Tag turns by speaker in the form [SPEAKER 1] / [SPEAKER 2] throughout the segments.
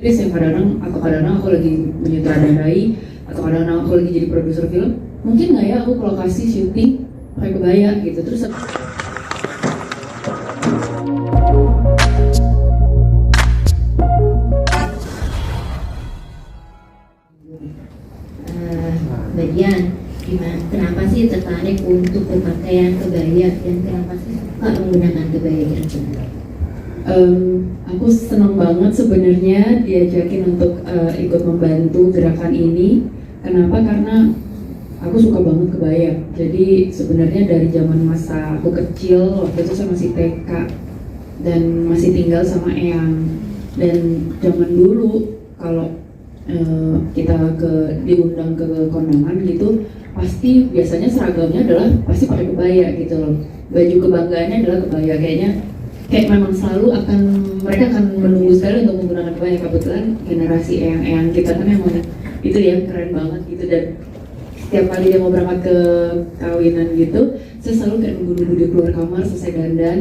[SPEAKER 1] Terus yang kadang-kadang aku lagi menyutradarai atau kadang-kadang aku lagi jadi produser film, mungkin nggak ya aku ke lokasi syuting pakai kebaya gitu. Terus
[SPEAKER 2] Mbak Dian, kenapa sih tertarik untuk berpakaian kebaya dan kenapa sih suka menggunakan kebaya kira-kira?
[SPEAKER 1] Aku senang banget sebenarnya diajakin untuk ikut membantu gerakan ini. Kenapa? Karena aku suka banget kebaya. Jadi sebenarnya dari zaman masa aku kecil, waktu itu saya masih TK dan masih tinggal sama Eyang. Dan zaman dulu kalau kita diundang ke kondangan gitu, pasti biasanya seragamnya adalah pasti pakai kebaya gitu loh. Baju kebanggaannya adalah kebaya, kayak memang selalu mereka akan menunggu sekali untuk menggunakan kebaya. Kebetulan generasi yang kita kan memang itu ya keren banget gitu, dan setiap kali dia mau berangkat ke kawinan gitu, saya selalu kayak nunggu dia keluar kamar selesai dandan.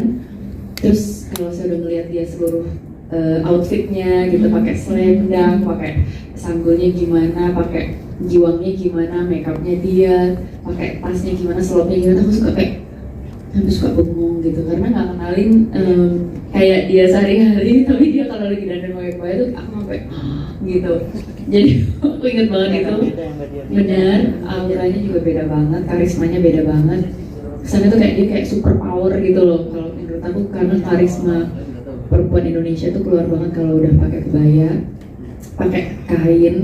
[SPEAKER 1] Terus kalau saya udah ngeliat dia seluruh outfitnya gitu, pakai selendang, pakai sanggulnya gimana, pakai giwangnya gimana, makeupnya dia, pakai tasnya gimana, slopnya gimana, aku suka kayak hampir suka bengong gitu, karena nggak kenalin kayak dia sehari-hari, tapi dia kalau lagi dandan pakai kebaya tuh aku sampai gitu. Jadi aku inget banget itu, benar, auranya juga beda banget, karismanya beda banget. Kesannya tuh kayak dia kayak super power gitu loh kalau menurut aku, karena karisma perempuan Indonesia tuh keluar banget kalau udah pakai kebaya, pakai kain,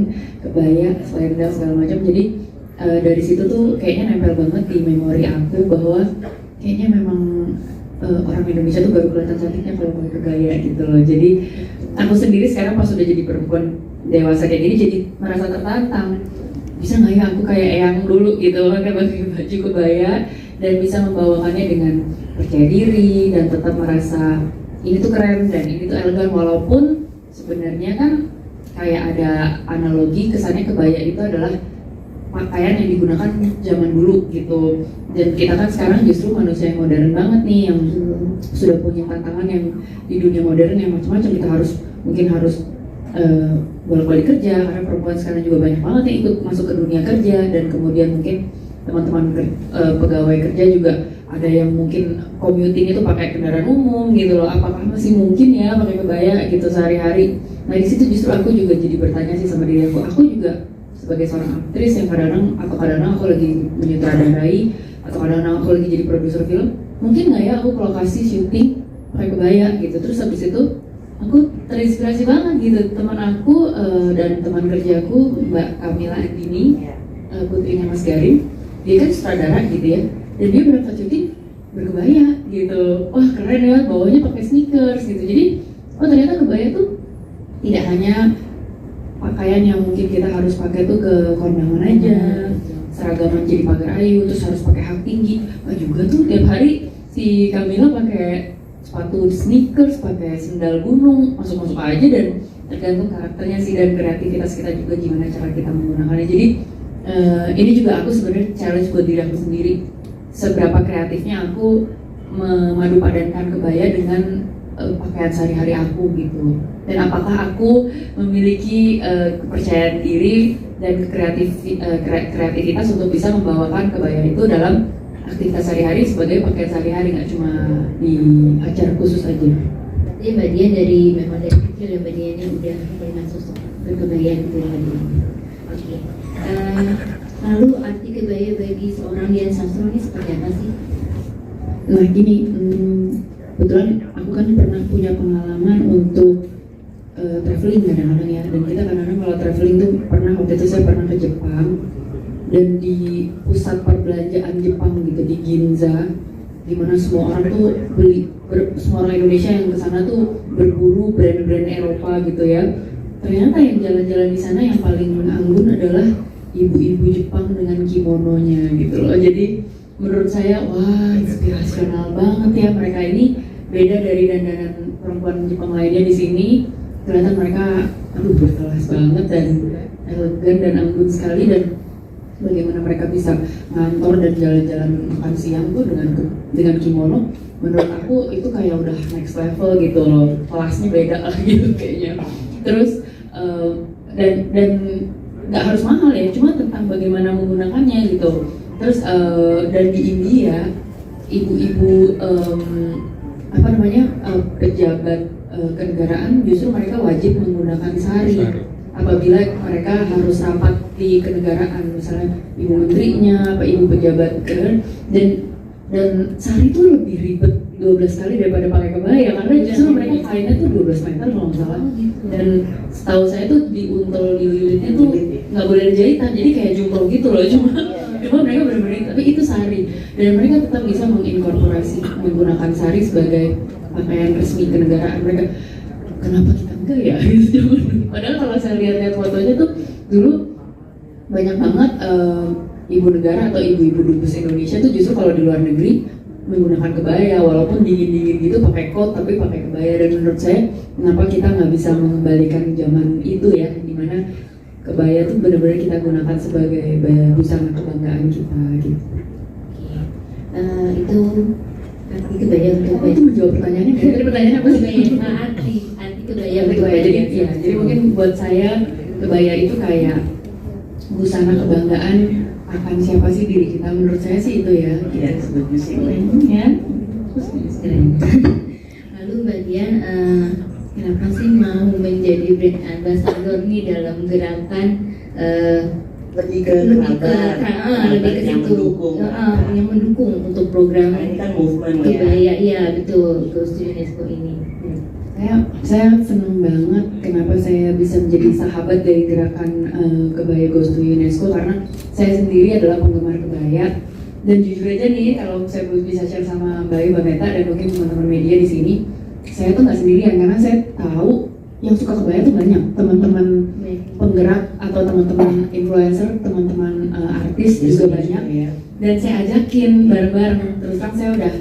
[SPEAKER 1] kebaya, selendang segala macam. Jadi dari situ tuh kayaknya nempel banget di memori aku bahwa kayaknya memang orang Indonesia tuh baru kelihatan cantiknya kalau pakai kebaya gitu loh. Jadi aku sendiri sekarang pas udah jadi perempuan dewasa kayak gini jadi merasa tertantang, bisa nggak ya aku kayak yang dulu gitu pakai baju kebaya dan bisa membawakannya dengan percaya diri dan tetap merasa ini tuh keren dan ini tuh elegan, walaupun sebenarnya kan kayak ada analogi kesannya kebaya itu adalah pakaian yang digunakan zaman dulu gitu, dan kita kan sekarang justru manusia yang modern banget nih, yang sudah punya tantangan yang di dunia modern yang macam-macam. Kita mungkin harus bolak-balik kerja, karena perempuan sekarang juga banyak banget yang ikut masuk ke dunia kerja, dan kemudian mungkin teman-teman pegawai kerja juga ada yang mungkin commuting itu pakai kendaraan umum gitu loh. Apakah masih mungkin ya pakai kebaya gitu sehari-hari? Nah di situ justru aku juga jadi bertanya sih sama diri aku juga sebagai seorang aktris yang kadang-kadang aku lagi menyutradarai atau kadang-kadang aku lagi jadi produser film, mungkin nggak ya aku ke lokasi syuting pakai kebaya gitu. Terus habis itu aku terinspirasi banget gitu, teman aku dan teman kerjaku Mbak Kamila Andini, putrinya Mas Garin, dia kan sutradara gitu ya, dan dia berangkat syuting berkebaya gitu. Wah keren ya, bawahnya pakai sneakers gitu. Jadi ternyata kebaya tuh tidak hanya pakaian yang mungkin kita harus pakai tuh ke kondangan aja, seragaman jadi pagar ayu, terus harus pakai hak tinggi. Juga tuh tiap hari si Kamila pakai sepatu sneakers, pakai sendal gunung, masuk-masuk aja, dan tergantung karakternya sih dan kreativitas kita juga gimana cara kita menggunakannya. Jadi ini juga aku sebenarnya challenge buat diri aku sendiri, seberapa kreatifnya aku memadupadankan kebaya dengan pakaian sehari-hari aku gitu, dan apakah aku memiliki kepercayaan diri dan kreativitas untuk bisa membawakan kebaya itu dalam aktivitas sehari-hari sebagai pakaian sehari-hari, nggak cuma di acara khusus aja.
[SPEAKER 2] Jadi Mbak Dian memang dari kecil ya Mbak Dian ini udah dengan sosok berkebaya gitu ya Mbak Dian. Oke. Lalu arti kebaya bagi seorang Dian Sastro ini seperti apa sih?
[SPEAKER 1] Nah gini, kebetulan aku kan pernah punya pengalaman untuk traveling kadang-kadang ya, dan kita kadang-kadang kalau traveling tuh waktu itu saya pernah ke Jepang, dan di pusat perbelanjaan Jepang gitu di Ginza, dimana semua orang tuh semua orang Indonesia yang kesana tuh berburu brand-brand Eropa gitu ya. Ternyata yang jalan-jalan di sana yang paling anggun adalah ibu-ibu Jepang dengan kimononya gitu loh. Jadi menurut saya wah inspirasional banget ya, mereka ini beda dari dandanan perempuan Jepang lainnya di sini. Ternyata mereka berkelas banget dan elegan dan anggun sekali, dan bagaimana mereka bisa ngantor dan jalan-jalan makan siang tuh dengan kimono, menurut aku itu kayak udah next level gitu loh, kelasnya beda lah gitu kayaknya. Terus dan nggak harus mahal ya, cuma tentang bagaimana menggunakannya gitu. Terus dan di India ibu-ibu pejabat kenegaraan justru mereka wajib menggunakan sari apabila mereka harus rapat di kenegaraan, misalnya ibu menterinya, ibu pejabat dan sari itu lebih ribet 12 kali daripada pakai kebaya karena justru mereka kainnya tuh 12 meter kalau nggak salah, dan setahu saya tuh diuntel di lilitnya tuh nggak boleh ada jahitan, jadi kayak jumbo gitu loh, cuma mereka benar-benar, tapi itu sari dan mereka tetap bisa menginkorporasi menggunakan sari sebagai pakaian resmi kenegaraan mereka. Kenapa kita enggak ya gitu. Padahal kalau saya lihat fotonya tuh dulu banyak banget ibu negara atau ibu-ibu dubes Indonesia tuh justru kalau di luar negeri menggunakan kebaya, walaupun dingin-dingin gitu pakai coat tapi pakai kebaya. Dan menurut saya kenapa kita nggak bisa mengembalikan zaman itu ya, dimana kebaya tuh benar-benar kita gunakan sebagai busana kebanggaan kita gitu.
[SPEAKER 2] Itu arti kebaya untuk
[SPEAKER 1] itu menjawab pertanyaannya. Dari pertanyaannya apa sih?
[SPEAKER 2] arti kebaya untuk
[SPEAKER 1] kebaya. Jadi mungkin buat saya kebaya itu kayak busana kebanggaan akan siapa sih diri kita, menurut saya sih itu ya.
[SPEAKER 3] Iya, setuju sih.
[SPEAKER 1] Ya.
[SPEAKER 2] Lalu Mbak Dian, kenapa sih mau menjadi brand ambassador nih dalam gerakan
[SPEAKER 3] Lebih ke yang mendukung.
[SPEAKER 2] Yang mendukung untuk program
[SPEAKER 3] Ini kan movement ya.
[SPEAKER 2] kebaya, iya betul, Ghost to UNESCO ini.
[SPEAKER 1] Saya senang banget kenapa saya bisa menjadi sahabat dari gerakan kebaya Ghost to UNESCO, karena saya sendiri adalah penggemar kebaya. Dan jujur aja nih, kalau saya bisa share sama Mbak Ayu, Mbak Meta, dan mungkin teman-teman media di sini, saya tuh nggak sendirian karena saya tahu yang suka kebaya tuh banyak, teman-teman penggerak atau teman-teman influencer, teman-teman artis juga banyak. Dan saya ajakin bareng-bareng, terus terang saya udah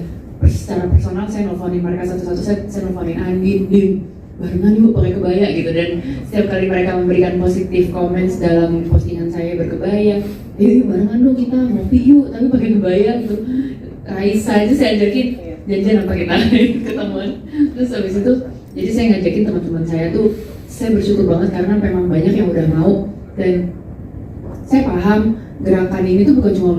[SPEAKER 1] secara personal saya nelfonin mereka satu-satu, saya nelfonin Andin, barengan yuk pakai kebaya gitu. Dan setiap kali mereka memberikan positif comments dalam postingan saya berkebaya, barengan dong kita ngopi yuk tapi pakai kebaya gitu. Raisa aja saya ajakin janjian apa kita ketemuan. Terus habis itu jadi saya ngajakin teman-teman saya tuh, saya bersyukur banget karena memang banyak yang udah mau. Dan saya paham gerakan ini tuh bukan cuma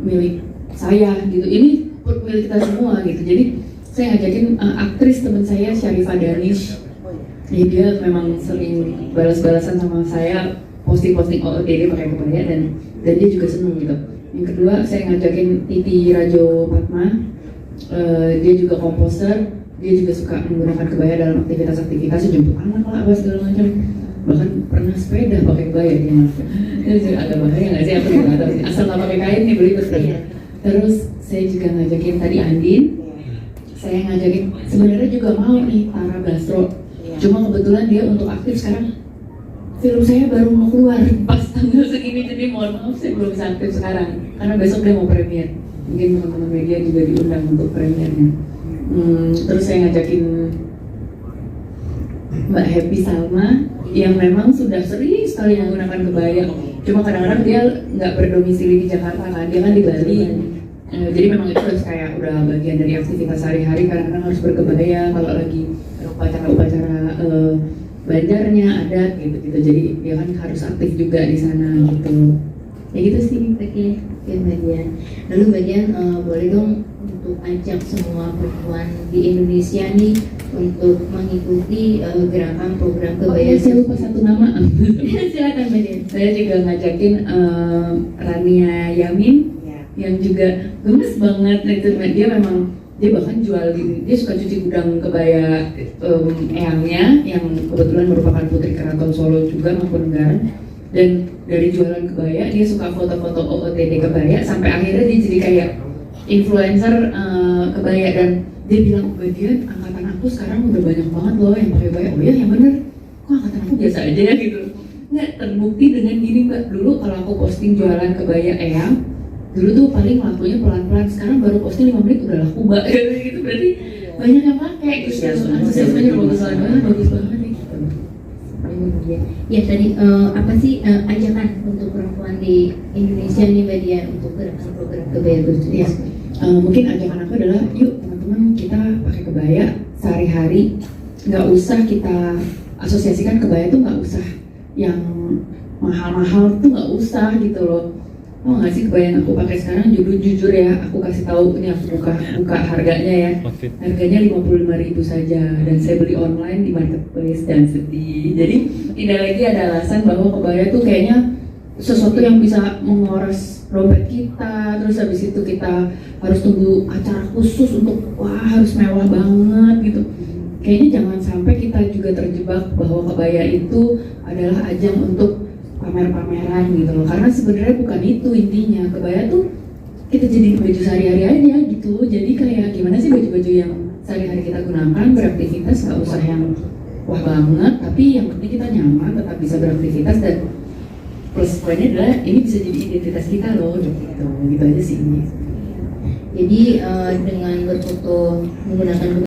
[SPEAKER 1] milik saya gitu, ini milik kita semua gitu. Jadi saya ngajakin aktris teman saya Syarifah Danish. Jadi dia memang sering balas-balasan sama saya, posting-posting OOTD pakai kebaya, dan dia juga seneng gitu. Yang kedua saya ngajakin Titi Rajo Padma, dia juga komposer, dia juga suka menggunakan kebaya dalam aktivitas-aktivitas, jemput anak lah apa segala macam. Bahkan pernah sepeda pakai kebaya dia mas. Itu agak bahaya nggak sih, aku nggak tahu sih. Asal nggak pakai kain nih belibet kan. Terus saya juga ngajakin tadi Andin, saya ngajakin sebenarnya juga mau nih Tara Basro. Cuma kebetulan dia untuk aktif sekarang, film saya baru mau keluar pas tanggal segini, jadi mohon maaf saya belum bisa aktif sekarang karena besok dia mau premier. Mungkin teman-teman media juga diundang untuk premiernya. Terus saya ngajakin Mbak Happy Salma yang memang sudah sering sekali menggunakan kebaya. Cuma kadang-kadang dia nggak berdomisili di Jakarta kan, dia kan di Bali. Jadi memang itu harus kayak udah bagian dari aktivitas sehari-hari, kadang-kadang harus berkebaya kalau lagi upacara-upacara banjarnya, adat gitu-gitu. Jadi dia kan harus aktif juga di sana gitu. Ya gitu sih.
[SPEAKER 2] Oke, Mbak Dian. Lalu Mbak Dian, boleh dong untuk ajak semua perempuan di Indonesia nih untuk mengikuti gerakan program kebaya.
[SPEAKER 1] Saya lupa satu nama.
[SPEAKER 2] Silakan Mbak Dian.
[SPEAKER 1] Saya juga ngajakin Rania Yamin yang juga gemes banget. Nah itu dia bahkan jual gini, dia suka cuci gudang kebaya eyangnya yang kebetulan merupakan putri keraton Solo juga maupun negara. Dan dari jualan kebaya dia suka foto-foto OOTD kebaya sampai akhirnya dia jadi kayak influencer kebaya. Dan dia bilang, bagian angkatan aku sekarang udah banyak banget loh yang pakai kebaya. Oh ya, yang bener, kok angkatan aku biasa aja ya gitu. Nggak, terbukti dengan gini Mbak, dulu kalau aku posting jualan kebaya eyang, dulu tuh paling lakunya pelan-pelan, sekarang baru posting 5 menit udah laku Mbak gitu. Berarti banyak yang pakai, terus antusiasmenya bagus banget nih.
[SPEAKER 2] Ya tadi apa sih ajakan untuk perempuan di Indonesia nih Mbak Dian untuk gerakan program kebaya Ghost to UNESCO?
[SPEAKER 1] Mungkin ajakan aku adalah yuk teman-teman kita pakai kebaya sehari-hari, nggak usah kita asosiasikan kebaya tuh nggak usah yang mahal-mahal tuh nggak usah gitu loh. Oh nggak sih kebaya yang aku pakai sekarang jujur ya, aku kasih tahu ini aku buka harganya ya. Harganya 55.000 saja dan saya beli online di marketplace dan sedih. Jadi tidak lagi ada alasan bahwa kebaya tuh kayaknya sesuatu yang bisa menguras dompet kita, terus habis itu kita harus tunggu acara khusus untuk wah harus mewah banget gitu. Kayaknya jangan sampai kita juga terjebak bahwa kebaya itu adalah ajang untuk pamer-pameran gitu loh, karena sebenarnya bukan itu intinya. Kebaya tuh kita jadi baju sehari-hari aja gitu, jadi kayak gimana sih baju-baju yang sehari-hari kita gunakan beraktivitas, nggak usah yang wah banget, tapi yang penting kita nyaman, tetap bisa beraktivitas, dan plus poinnya adalah ini bisa jadi identitas kita loh gitu aja sih.
[SPEAKER 2] Jadi dengan berfoto menggunakan